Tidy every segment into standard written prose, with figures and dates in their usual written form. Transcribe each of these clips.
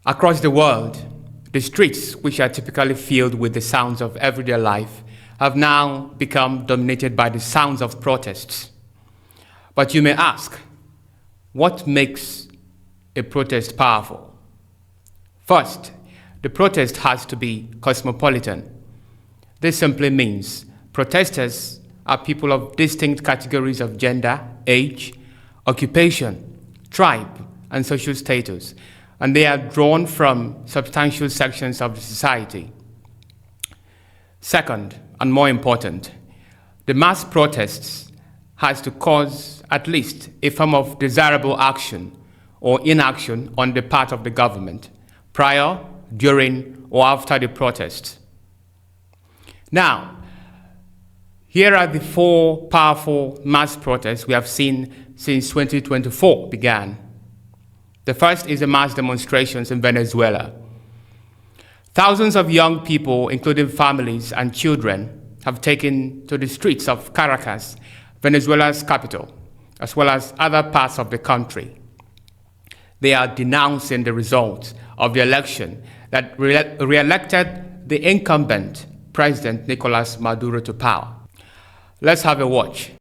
Across the world, the streets, which are typically filled with the sounds of everyday life, have now become dominated by the sounds of protests. But you may ask, what makes a protest powerful? First, the protest has to be cosmopolitan. This simply means protesters are people of distinct categories of gender, age, occupation, tribe, and social status, and they are drawn from substantial sections of the society. Second, and more important, the mass protests has to cause at least a form of desirable action or inaction on the part of the government prior, during, or after the protest. Now, here are the 4 powerful mass protests we have seen since 2024 began. The first is the mass demonstrations in Venezuela. Thousands of young people, including families and children, have taken to the streets of Caracas, Venezuela's capital, as well as other parts of the country. They are denouncing the results of the election that re-elected the incumbent President Nicolas Maduro to power. Let's have a watch.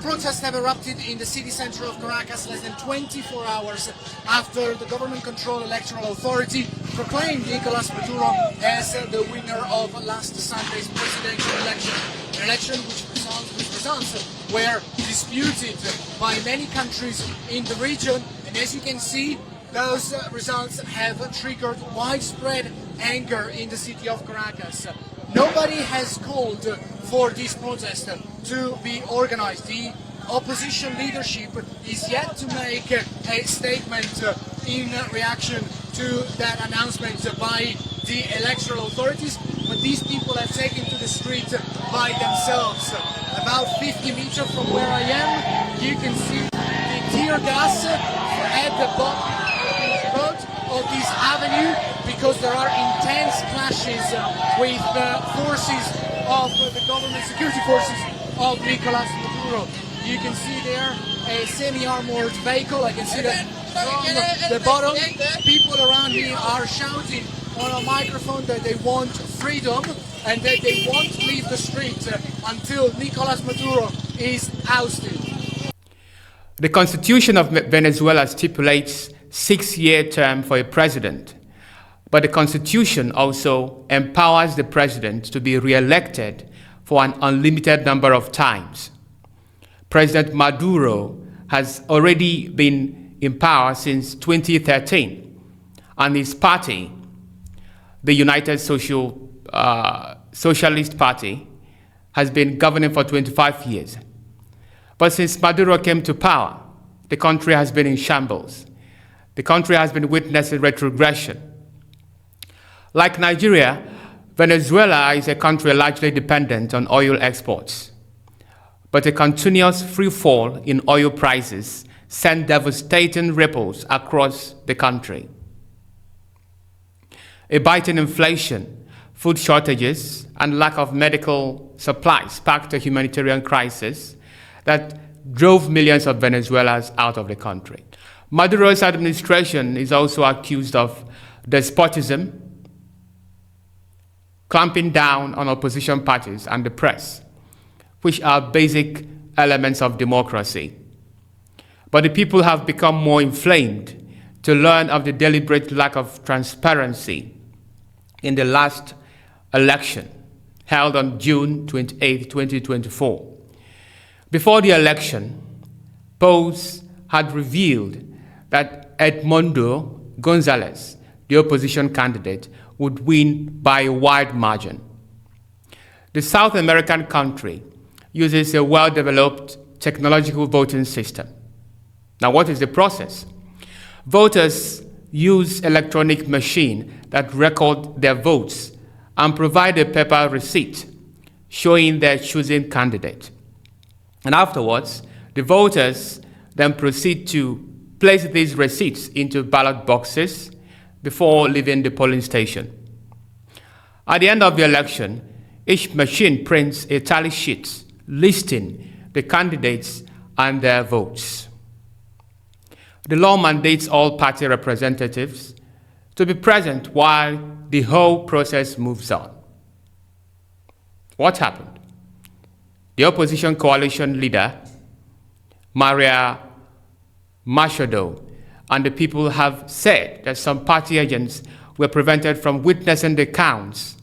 Protests have erupted in the city center of Caracas less than 24 hours after the government-controlled electoral authority proclaimed Nicolas Maduro as the winner of last Sunday's presidential election. An election which results were disputed by many countries in the region, and as you can see, those results have triggered widespread anger in the city of Caracas. Nobody has called for this protest to be organized. The opposition leadership is yet to make a statement in reaction to that announcement by the electoral authorities, but these people have taken to the street by themselves. About 50 meters from where I am, you can see the tear gas at the bottom of this avenue, because there are intense clashes with the forces of the government security forces of Nicolas Maduro. You can see there a semi-armored vehicle. I can see that from the bottom. People around me are shouting on a microphone that they want freedom and that they won't leave the street until Nicolas Maduro is ousted. The Constitution of Venezuela stipulates 6-year term for a president, but the Constitution also empowers the president to be re-elected for an unlimited number of times. President Maduro has already been in power since 2013, and his party, the United Socialist Party, has been governing for 25 years. But since Maduro came to power, the country has been in shambles. The country has been witnessing retrogression. Like Nigeria, Venezuela is a country largely dependent on oil exports. But a continuous free fall in oil prices sent devastating ripples across the country. A biting inflation, food shortages, and lack of medical supplies sparked a humanitarian crisis that drove millions of Venezuelans out of the country. Maduro's administration is also accused of despotism, clamping down on opposition parties and the press, which are basic elements of democracy. But the people have become more inflamed to learn of the deliberate lack of transparency in the last election, held on June 28, 2024. Before the election, polls had revealed that Edmundo Gonzalez, the opposition candidate, would win by a wide margin. The South American country uses a well-developed technological voting system. Now, what is the process? Voters use electronic machines that record their votes and provide a paper receipt showing their choosing candidate. And afterwards, the voters then proceed to place these receipts into ballot boxes before leaving the polling station. At the end of the election, each machine prints a tally sheet listing the candidates and their votes. The law mandates all party representatives to be present while the whole process moves on. What happened? The opposition coalition leader, Maria Machado, and the people have said that some party agents were prevented from witnessing the counts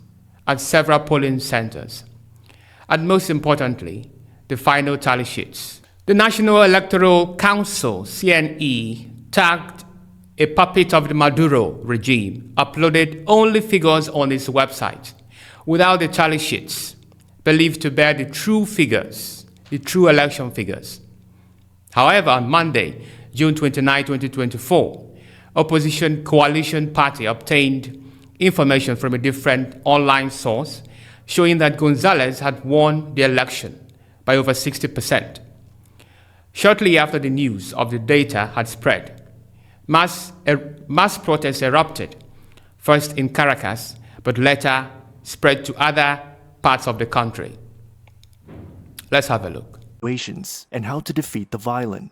at several polling centers. And most importantly, the final tally sheets. The National Electoral Council, CNE, tagged a puppet of the Maduro regime, uploaded only figures on its website, without the tally sheets, believed to bear the true figures, the true election figures. However, on Monday, June 29, 2024, opposition coalition party obtained information from a different online source showing that Gonzalez had won the election by over 60%. Shortly after the news of the data had spread, mass protests erupted, first in Caracas, but later spread to other parts of the country. Let's have a look. And how to defeat the violent.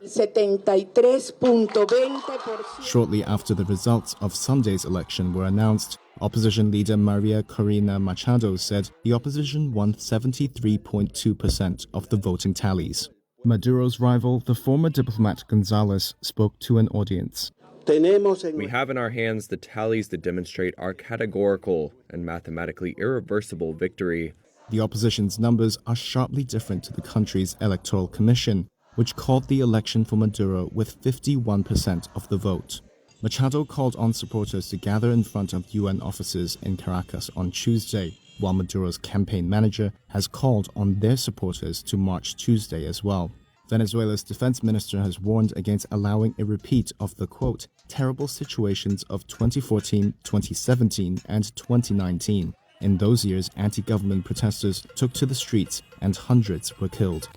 Shortly after the results of Sunday's election were announced, opposition leader Maria Corina Machado said the opposition won 73.2% of the voting tallies. Maduro's rival, the former diplomat Gonzalez, spoke to an audience. We have in our hands the tallies that demonstrate our categorical and mathematically irreversible victory. The opposition's numbers are sharply different to the country's electoral commission, which called the election for Maduro with 51% of the vote. Machado called on supporters to gather in front of UN offices in Caracas on Tuesday, while Maduro's campaign manager has called on their supporters to march Tuesday as well. Venezuela's defense minister has warned against allowing a repeat of the, quote, terrible situations of 2014, 2017, and 2019. In those years, anti-government protesters took to the streets and hundreds were killed.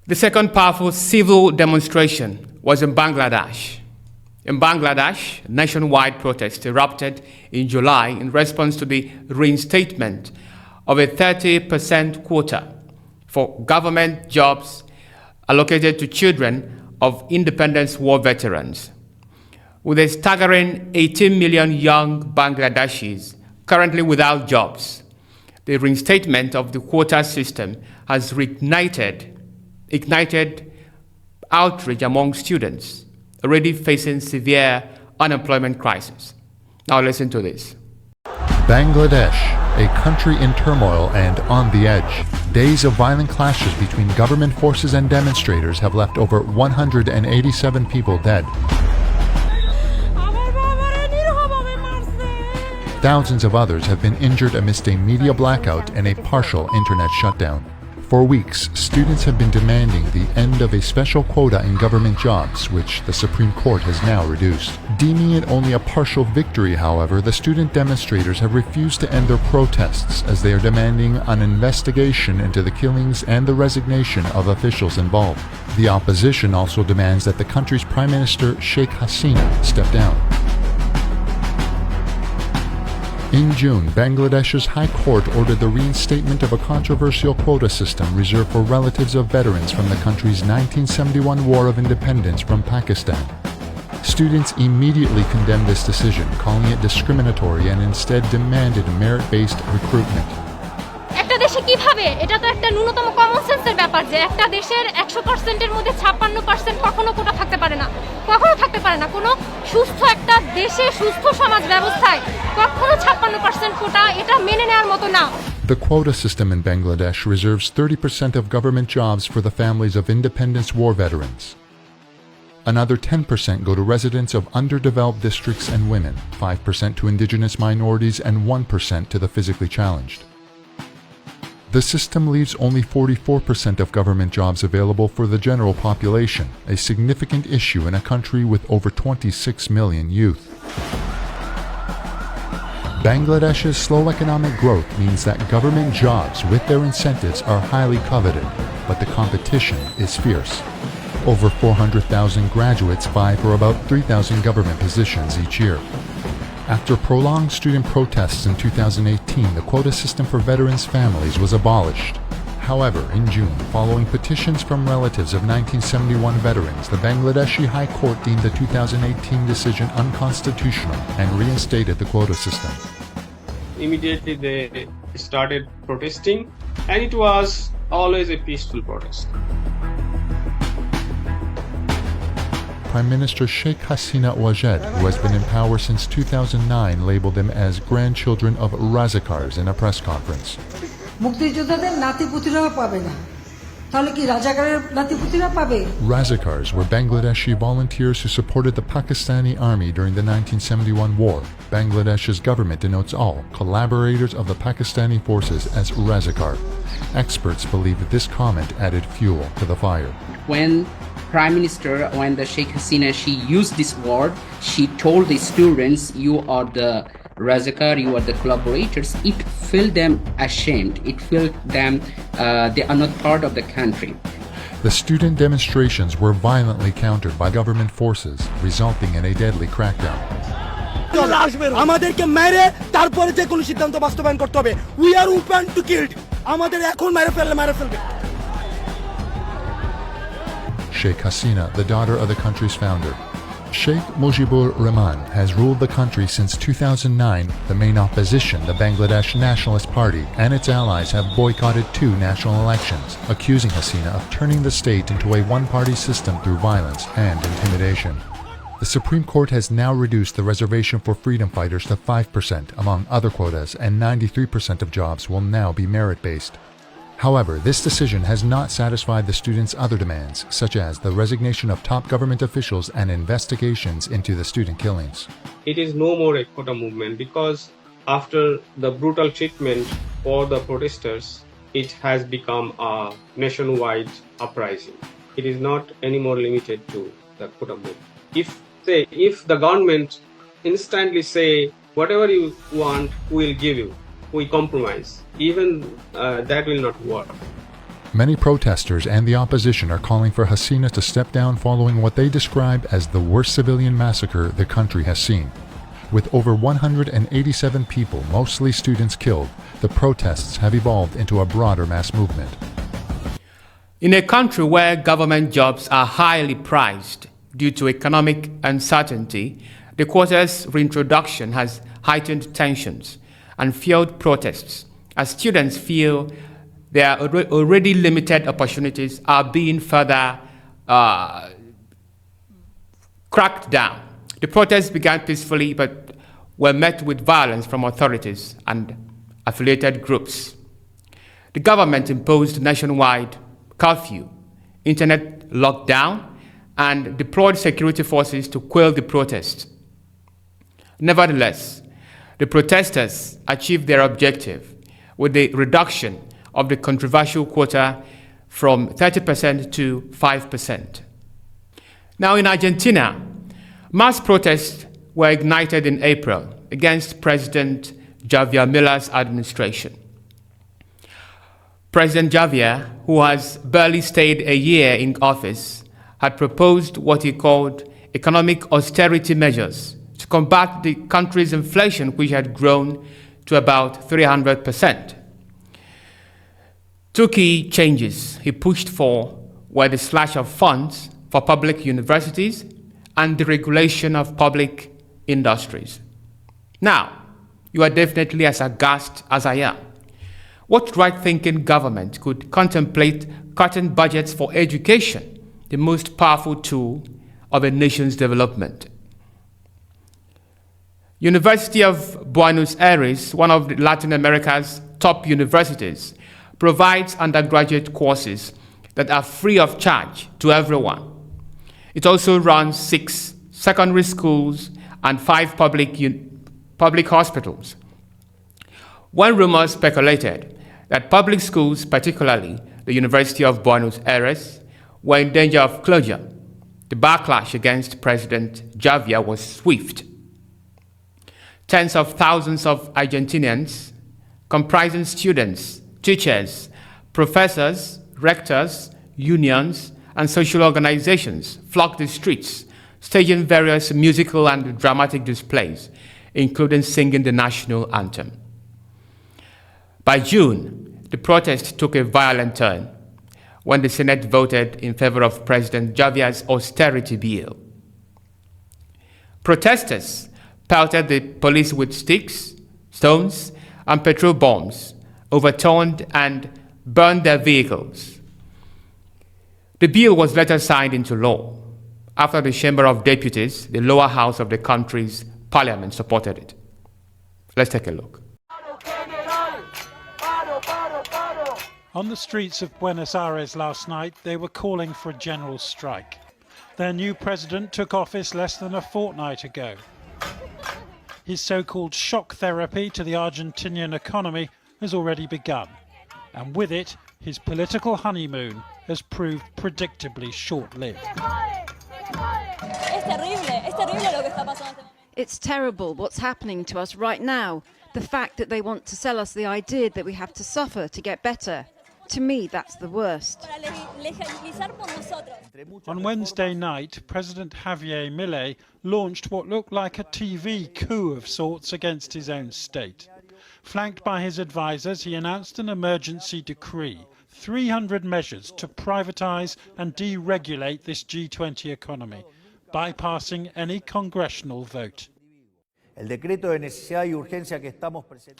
The second powerful civil demonstration was in Bangladesh. In Bangladesh, nationwide protests erupted in July in response to the reinstatement of a 30% quota for government jobs allocated to children of independence war veterans. With a staggering 18 million young Bangladeshis currently without jobs, the reinstatement of the quota system has ignited outrage among students already facing severe unemployment crisis. Now listen to this. Bangladesh, a country in turmoil and on the edge. Days of violent clashes between government forces and demonstrators have left over 187 people dead. Thousands of others have been injured amidst a media blackout and a partial internet shutdown. For weeks, students have been demanding the end of a special quota in government jobs, which the Supreme Court has now reduced. Deeming it only a partial victory, however, the student demonstrators have refused to end their protests as they are demanding an investigation into the killings and the resignation of officials involved. The opposition also demands that the country's Prime Minister Sheikh Hasina step down. In June, Bangladesh's High Court ordered the reinstatement of a controversial quota system reserved for relatives of veterans from the country's 1971 War of Independence from Pakistan. Students immediately condemned this decision, calling it discriminatory, and instead demanded merit-based recruitment. একটা দেশে কিভাবে এটা তো একটা ন্যূনতম common সেন্সের ব্যাপার যে একটা দেশের 100% এর মধ্যে 56% কখনো কোটা থাকতে পারে না কোনো সুস্থ একটা দেশে সুস্থ সমাজ ব্যবস্থায় কখনো 56% কোটা এটা মেনে নেওয়ার মতো না The quota system in Bangladesh reserves 30% of government jobs for the families of Independence War veterans. Another 10% go to residents of underdeveloped districts and women, 5% to indigenous minorities, and 1% to the physically challenged. The system leaves only 44% of government jobs available for the general population, a significant issue in a country with over 26 million youth. Bangladesh's slow economic growth means that government jobs with their incentives are highly coveted, but the competition is fierce. Over 400,000 graduates vie for about 3,000 government positions each year. After prolonged student protests in 2018, the quota system for veterans' families was abolished. However, in June, following petitions from relatives of 1971 veterans, the Bangladeshi High Court deemed the 2018 decision unconstitutional and reinstated the quota system. Immediately they started protesting, and it was always a peaceful protest. Prime Minister Sheikh Hasina Wajed, who has been in power since 2009, labeled them as grandchildren of Razakars in a press conference. Razakars were Bangladeshi volunteers who supported the Pakistani army during the 1971 war. Bangladesh's government denotes all collaborators of the Pakistani forces as Razakar. Experts believe that this comment added fuel to the fire. When the Sheikh Hasina, she used this word, she told the students, you are the Razakar, you are the collaborators. It felt them ashamed. It felt them they are not part of the country. The student demonstrations were violently countered by government forces, resulting in a deadly crackdown. We are open to kill. Sheikh Hasina, the daughter of the country's founder. Sheikh Mujibur Rahman has ruled the country since 2009. The main opposition, the Bangladesh Nationalist Party, and its allies have boycotted 2 national elections, accusing Hasina of turning the state into a one-party system through violence and intimidation. The Supreme Court has now reduced the reservation for freedom fighters to 5%, among other quotas, and 93% of jobs will now be merit-based. However, this decision has not satisfied the students' other demands, such as the resignation of top government officials and investigations into the student killings. It is no more a quota movement because after the brutal treatment for the protesters, it has become a nationwide uprising. It is not anymore limited to the quota movement. If the government instantly say, whatever you want, we will give you, we compromise, even that will not work. Many protesters and the opposition are calling for Hasina to step down following what they describe as the worst civilian massacre the country has seen. With over 187 people, mostly students, killed, the protests have evolved into a broader mass movement. In a country where government jobs are highly prized due to economic uncertainty, the quota's reintroduction has heightened tensions and fueled protests as students feel their already limited opportunities are being further cracked down. The protests began peacefully but were met with violence from authorities and affiliated groups. The government imposed nationwide curfew, internet lockdown, and deployed security forces to quell the protests. Nevertheless, the protesters achieved their objective with the reduction of the controversial quota from 30% to 5%. Now in Argentina, mass protests were ignited in April against President Javier Millei's administration. President Javier, who has barely stayed a year in office, had proposed what he called economic austerity measures to combat the country's inflation, which had grown to about 300%. Two key changes he pushed for were the slash of funds for public universities and the regulation of public industries. Now, you are definitely as aghast as I am. What right-thinking government could contemplate cutting budgets for education, the most powerful tool of a nation's development? University of Buenos Aires, one of Latin America's top universities, provides undergraduate courses that are free of charge to everyone. It also runs 6 secondary schools and 5 public hospitals. When rumors speculated that public schools, particularly the University of Buenos Aires, were in danger of closure, the backlash against President Javier was swift. Tens of thousands of Argentinians, comprising students, teachers, professors, rectors, unions, and social organizations, flocked the streets, staging various musical and dramatic displays, including singing the national anthem. By June, the protest took a violent turn when the Senate voted in favor of President Javier's austerity bill. Protesters pelted the police with sticks, stones, and petrol bombs, overturned and burned their vehicles. The bill was later signed into law after the Chamber of Deputies, the lower house of the country's parliament, supported it. Let's take a look. On the streets of Buenos Aires last night, they were calling for a general strike. Their new president took office less than a fortnight ago. His so-called shock therapy to the Argentinian economy has already begun. And with it, his political honeymoon has proved predictably short-lived. It's terrible what's happening to us right now. The fact that they want to sell us the idea that we have to suffer to get better. To me, that's the worst. On Wednesday night, President Javier Milei launched what looked like a TV coup of sorts against his own state. Flanked by his advisers, he announced an emergency decree, 300 measures to privatise and deregulate this G20 economy, bypassing any congressional vote. The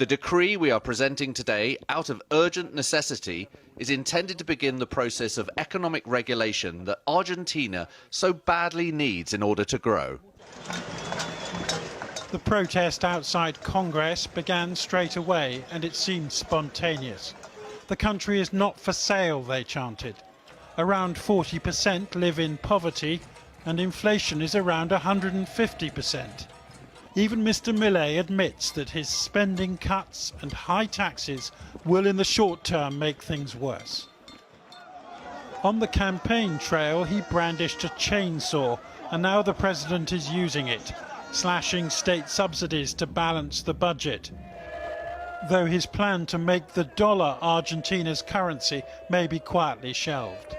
decree we are presenting today, out of urgent necessity, is intended to begin the process of economic regulation that Argentina so badly needs in order to grow. The protest outside Congress began straight away, and it seemed spontaneous. The country is not for sale, they chanted. Around 40% live in poverty, and inflation is around 150%. Even Mr. Milei admits that his spending cuts and high taxes will in the short term make things worse. On the campaign trail, he brandished a chainsaw, and now the president is using it, slashing state subsidies to balance the budget. Though his plan to make the dollar Argentina's currency may be quietly shelved.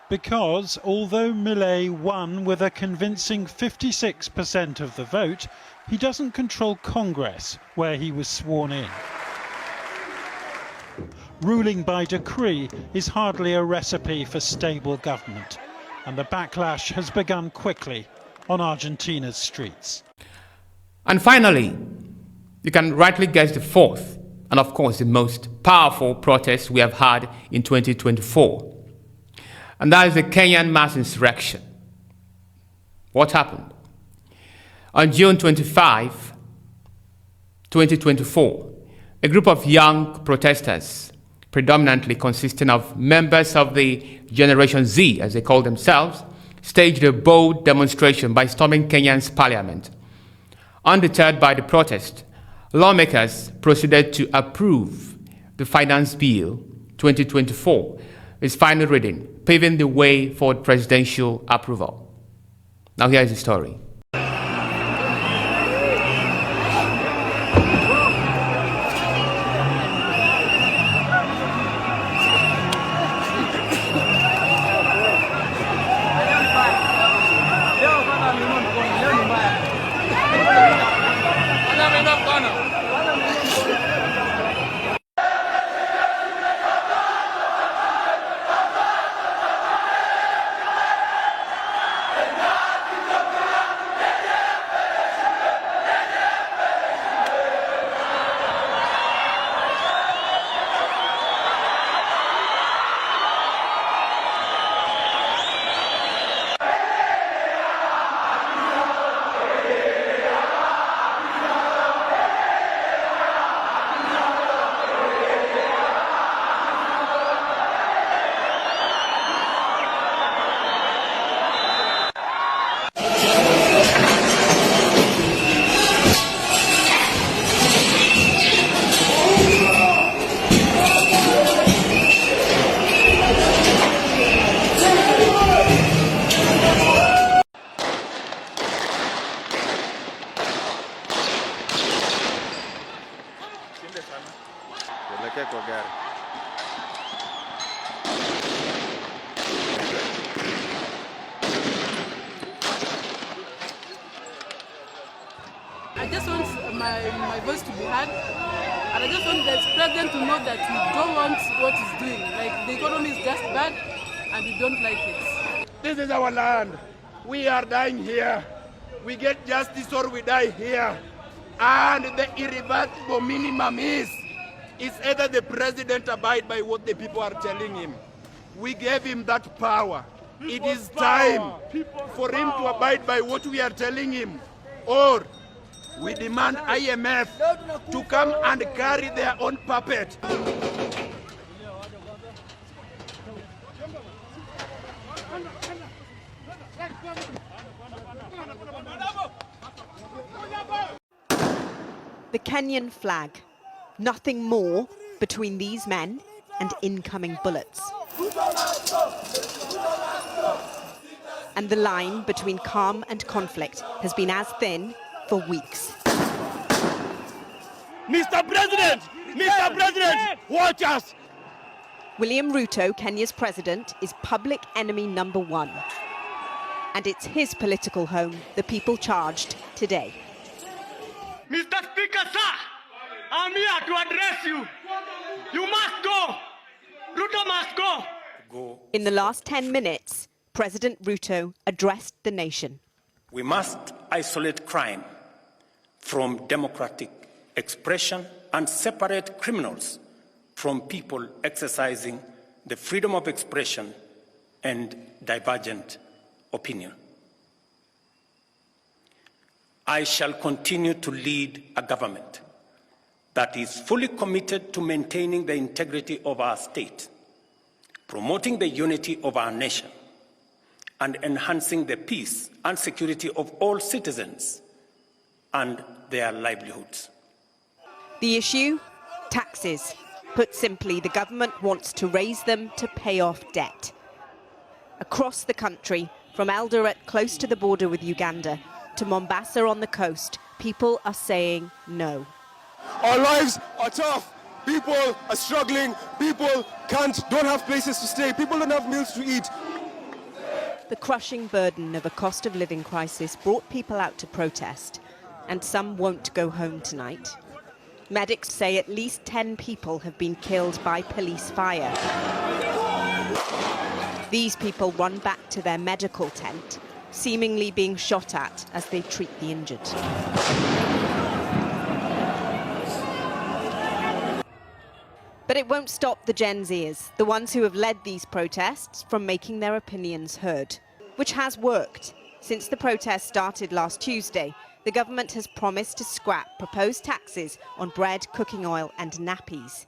Because although Milei won with a convincing 56% of the vote, he doesn't control Congress, where he was sworn in. Ruling by decree is hardly a recipe for stable government, and the backlash has begun quickly on Argentina's streets. And finally, you can rightly guess the fourth, and of course the most powerful protest we have had in 2024. And that is the Kenyan mass insurrection. What happened? On June 25, 2024, a group of young protesters, predominantly consisting of members of the Generation Z, as they call themselves, staged a bold demonstration by storming Kenya's parliament. Undeterred by the protest, lawmakers proceeded to approve the Finance Bill 2024, its final reading, paving the way for presidential approval. Now here is the story. my voice to be heard. And I just want the president to know that we don't want what he's doing. Like, the economy is just bad and we don't like it. This is our land. We are dying here. We get justice or we die here. And the irreversible minimum is either the president abide by what the people are telling him. We gave him that power. It is time for him to abide by what we are telling him. Or we demand IMF to come and carry their own puppet. The Kenyan flag. Nothing more between these men and incoming bullets. And the line between calm and conflict has been as thin for weeks. Mr. President! Mr. President! Watch us! William Ruto, Kenya's president, is public enemy number one. And it's his political home the people charged today. Mr. Speaker, sir, I'm here to address you. You must go. Ruto must go. In the last 10 minutes, President Ruto addressed the nation. We must isolate crime from democratic expression and separate criminals from people exercising the freedom of expression and divergent opinion. I shall continue to lead a government that is fully committed to maintaining the integrity of our state, promoting the unity of our nation, and enhancing the peace and security of all citizens and their livelihoods. The issue? Taxes. Put simply, the government wants to raise them to pay off debt. Across the country, from Eldoret close to the border with Uganda to Mombasa on the coast, people are saying no. Our lives are tough. People are struggling. People don't have places to stay. People don't have meals to eat. The crushing burden of a cost of living crisis brought people out to protest, and some won't go home tonight. Medics say at least 10 people have been killed by police fire. These people run back to their medical tent, seemingly being shot at as they treat the injured. But it won't stop the Gen Zers, the ones who have led these protests, from making their opinions heard, which has worked. Since the protests started last Tuesday, the government has promised to scrap proposed taxes on bread, cooking oil and nappies.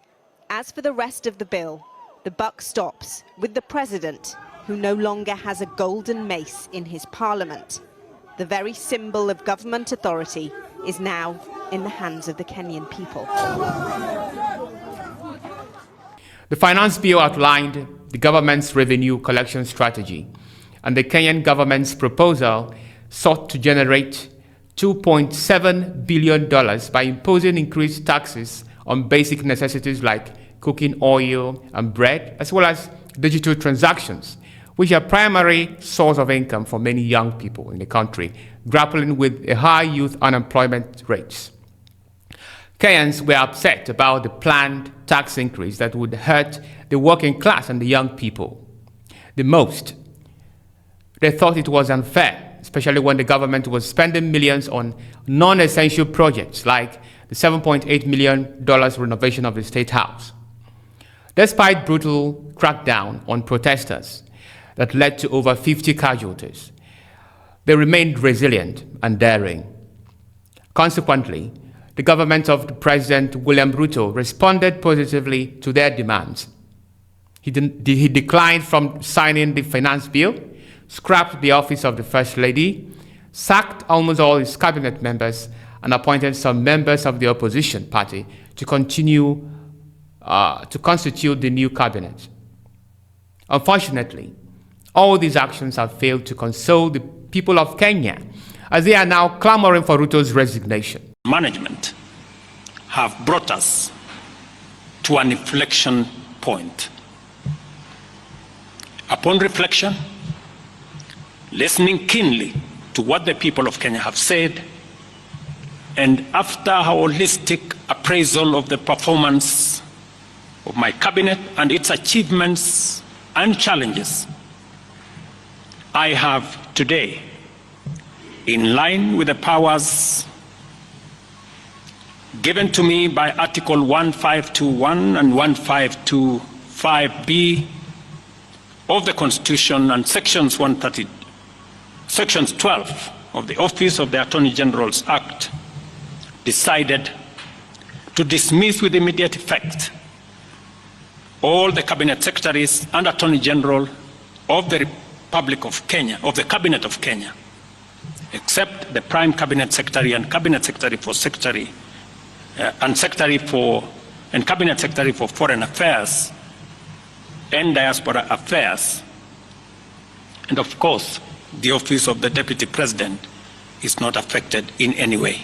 As for the rest of the bill, the buck stops with the president, who no longer has a golden mace in his parliament. The very symbol of government authority is now in the hands of the Kenyan people. The Finance Bill outlined the government's revenue collection strategy, and the Kenyan government's proposal sought to generate $2.7 billion by imposing increased taxes on basic necessities like cooking oil and bread, as well as digital transactions, which are a primary source of income for many young people in the country, grappling with a high youth unemployment rates. Kenyans were upset about the planned tax increase that would hurt the working class and the young people the most. They thought it was unfair, especially when the government was spending millions on non-essential projects like the $7.8 million renovation of the State House. Despite brutal crackdown on protesters that led to over 50 casualties, they remained resilient and daring. Consequently, the government of President William Ruto responded positively to their demands. He declined from signing the finance bill, scrapped the office of the First Lady, sacked almost all his cabinet members, and appointed some members of the opposition party to continue to constitute the new cabinet. Unfortunately, all these actions have failed to console the people of Kenya, as they are now clamoring for Ruto's resignation. Management have brought us to an inflection point. Upon reflection, listening keenly to what the people of Kenya have said, and after a holistic appraisal of the performance of my cabinet and its achievements and challenges, I have today, in line with the powers given to me by Article 1521 and 1525B of the Constitution and Sections 12 of the Office of the Attorney General's Act, decided to dismiss with immediate effect all the Cabinet Secretaries and Attorney General of the Republic of Kenya, of the Cabinet of Kenya, except the Prime Cabinet Secretary and Cabinet Secretary for Cabinet Secretary for Foreign Affairs and Diaspora Affairs. And of course, the Office of the Deputy President is not affected in any way.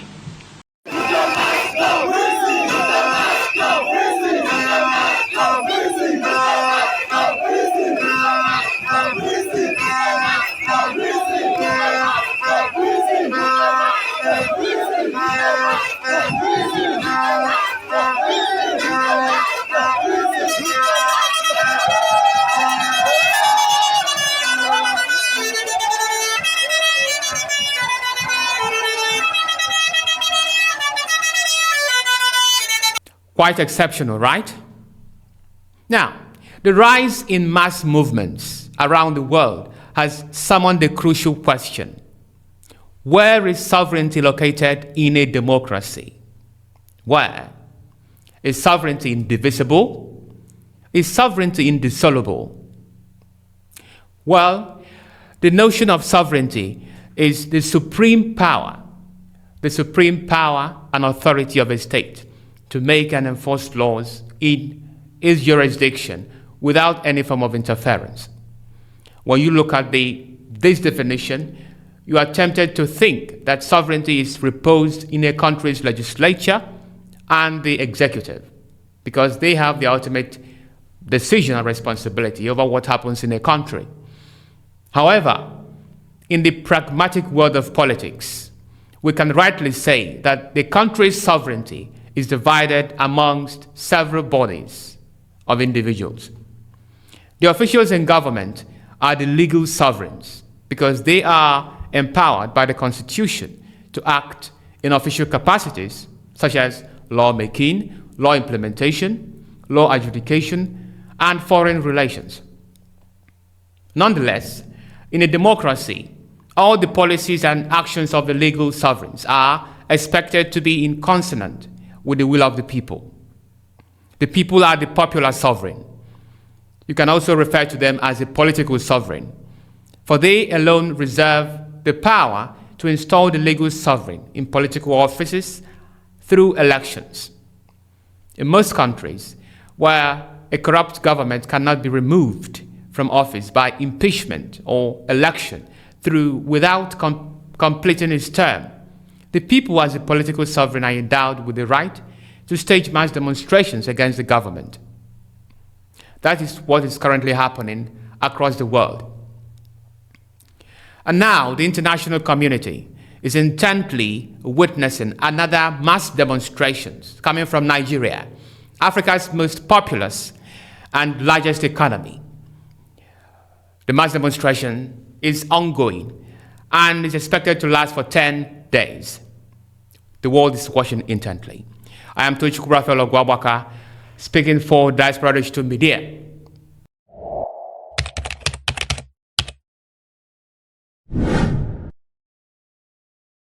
Quite exceptional, right? Now, the rise in mass movements around the world has summoned the crucial question: where is sovereignty located in a democracy? Where? Is sovereignty indivisible? Is sovereignty indissoluble? Well, the notion of sovereignty is the supreme power and authority of a state to make and enforce laws in its jurisdiction without any form of interference. When you look at this definition, you are tempted to think that sovereignty is reposed in a country's legislature and the executive, because they have the ultimate decision and responsibility over what happens in a country. However, in the pragmatic world of politics, we can rightly say that the country's sovereignty is divided amongst several bodies of individuals. The officials in government are the legal sovereigns because they are empowered by the Constitution to act in official capacities such as lawmaking, law implementation, law adjudication, and foreign relations. Nonetheless, in a democracy, all the policies and actions of the legal sovereigns are expected to be in consonance with the will of the people. The people are the popular sovereign. You can also refer to them as a political sovereign, for they alone reserve the power to install the legal sovereign in political offices through elections. In most countries, where a corrupt government cannot be removed from office by impeachment or election without completing its term, the people as a political sovereign are endowed with the right to stage mass demonstrations against the government. That is what is currently happening across the world. And now the international community is intently witnessing another mass demonstrations coming from Nigeria, Africa's most populous and largest economy. The mass demonstration is ongoing and is expected to last for 10 days. The world is watching intently. I am Tochukwu Raphael Ogwabaka, speaking for Diaspora Digital Media.